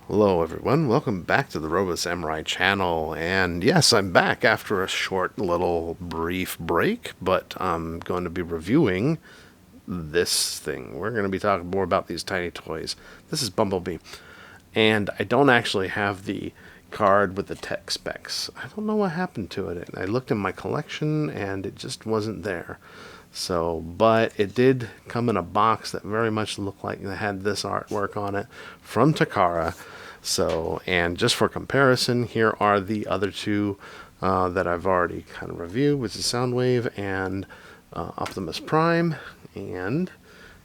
Hello everyone, welcome back to the Robo Samurai channel, and yes, I'm back after a short little brief break, but I'm going to be reviewing this thing. We're going to be talking more about these tiny toys. This is Bumblebee, and I don't actually have the card with the tech specs. I don't know what happened to it. I looked in my collection and it just wasn't there. So, but it did come in a box that very much looked like it had this artwork on it from Takara. So, and just for comparison, here are the other two that I've already kind of reviewed, which is Soundwave and Optimus Prime. And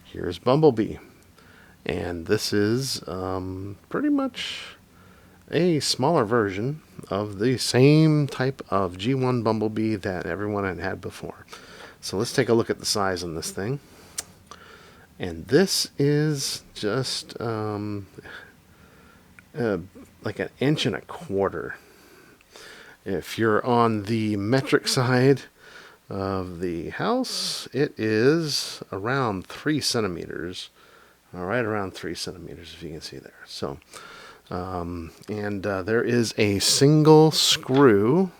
here's Bumblebee. And this is pretty much a smaller version of the same type of G1 Bumblebee that everyone had had before. So let's take a look at the size on this thing. And this is just like an inch and a quarter. If you're on the metric side of the house, it is around 3 centimeters. All right, around 3 centimeters, if you can see there. So, there is a single screw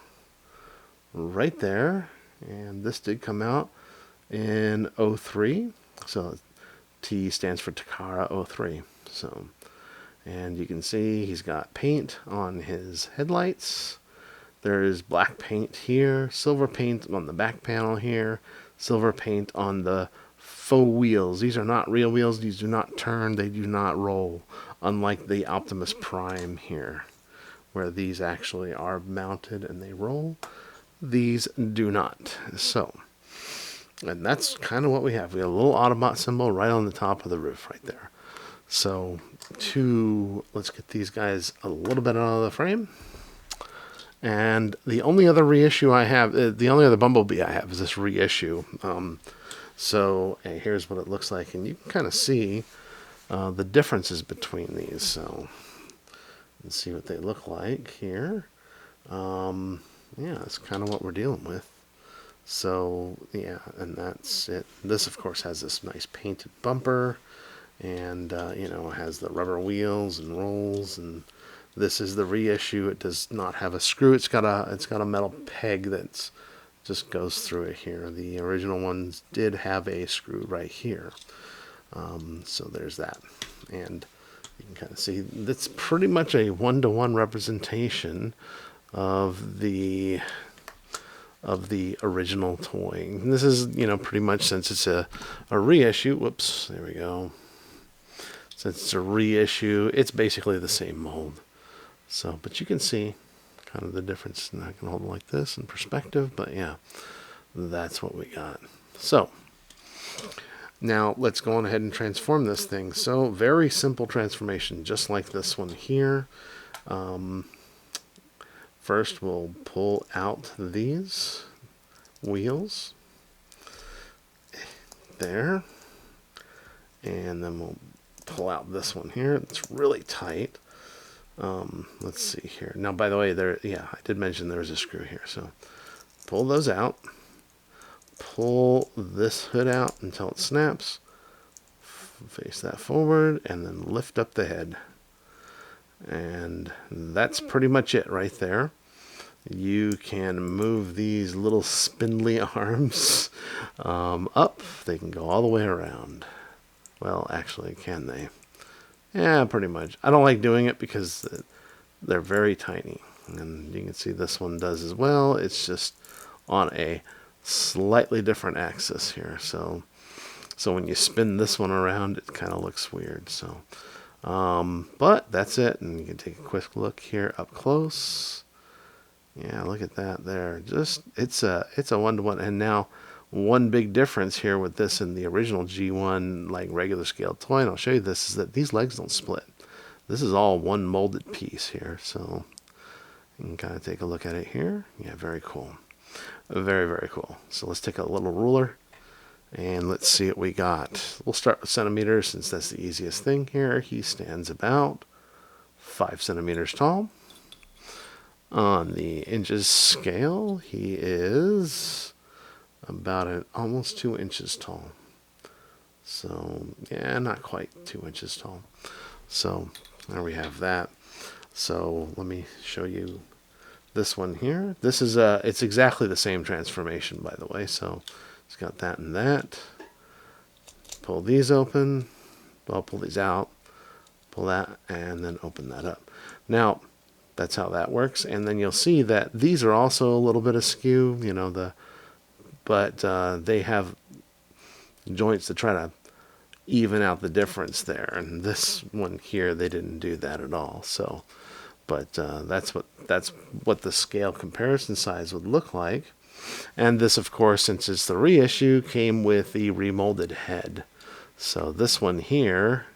right there, and this did come out in '03. So T stands for Takara '03. So, and you can see he's got paint on his headlights. There is black paint here, silver paint on the back panel here, silver paint on the faux wheels. These are not real wheels. These do not turn. They do not roll, unlike the Optimus Prime here, where these actually are mounted and they roll. These do not. So, and that's kind of what we have. We have a little Autobot symbol right on the top of the roof right there. So, let's get these guys a little bit out of the frame. And the only other reissue I have, the only other Bumblebee I have is this reissue. Here's what it looks like, and you can kind of see the differences between these. So let's see what they look like here. Yeah, that's kind of what we're dealing with. So yeah, and that's it. This, of course, has this nice painted bumper, and has the rubber wheels and rolls. And this is the reissue. It does not have a screw. It's got a metal peg that's just goes through it here. The original ones did have a screw right here. So there's that. And you can kind of see that's pretty much a one-to-one representation of the original toy. And this is, pretty much, since it's a reissue. Whoops, there we go. Since it's a reissue, it's basically the same mold. So, but you can see kind of the difference. And I can hold it like this in perspective, but yeah, that's what we got. So, now let's go on ahead and transform this thing. So, very simple transformation, just like this one here. First, we'll pull out these wheels there, and then we'll pull out this one here. It's really tight. Let's see here. Now, by the way, I did mention there's a screw here. So pull those out. Pull this hood out until it snaps. Face that forward, and then lift up the head. And that's pretty much it right there. You can move these little spindly arms up. They can go all the way around. Well, actually, can they? Yeah, pretty much. I don't like doing it because they're very tiny. And you can see this one does as well. It's just on a slightly different axis here. So when you spin this one around, it kind of looks weird. So, but that's it. And you can take a quick look here up close. Yeah, look at that there. Just it's a one-to-one. And now, one big difference here with this and the original G1 like regular scale toy, and I'll show you this, is that these legs don't split. This is all one molded piece here. So you can kind of take a look at it here. Yeah, very cool. Very, very cool. So let's take a little ruler and let's see what we got. We'll start with centimeters since that's the easiest thing here. He stands about 5 centimeters tall. On the inches scale, he is about almost 2 inches tall. So, yeah, not quite 2 inches tall. So, There we have that. So let me show you this one here. This is it's exactly the same transformation, by the way. So it's got that and that. Pull these open. Well, pull these out. Pull that and then open that up. Now, that's how that works. And then you'll see that these are also a little bit askew, you know, but they have joints to try to even out the difference there. And this one here, they didn't do that at all. So, but that's what the scale comparison size would look like. And this, of course, since it's the reissue, came with the remolded head. So this one here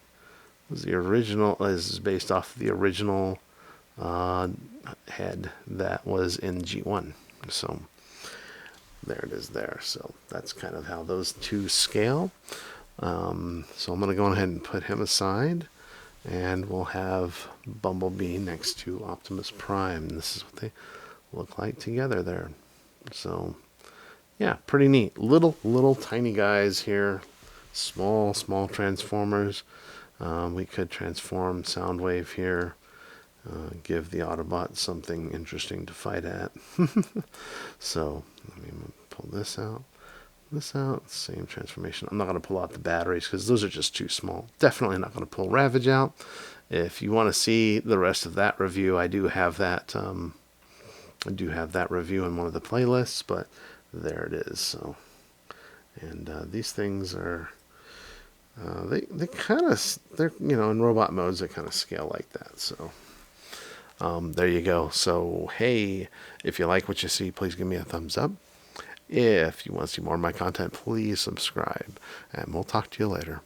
was the original, is based off of the original head that was in G1. So there it is there. So that's kind of how those two scale. So I'm going to go ahead and put him aside, and we'll have Bumblebee next to Optimus Prime. This is what they look like together there. So yeah, pretty neat. Little tiny guys here. Small Transformers. We could transform Soundwave here. Give the Autobots something interesting to fight at. So let me pull this out. Same transformation. I'm not going to pull out the batteries because those are just too small. Definitely not going to pull Ravage out. If you want to see the rest of that review, I do have that. I do have that review in one of the playlists, but there it is. So, and these things are they kind of, they're, you know, in robot modes they kind of scale like that. So there you go. So hey, if you like what you see, please give me a thumbs up. If you want to see more of my content, please subscribe, and we'll talk to you later.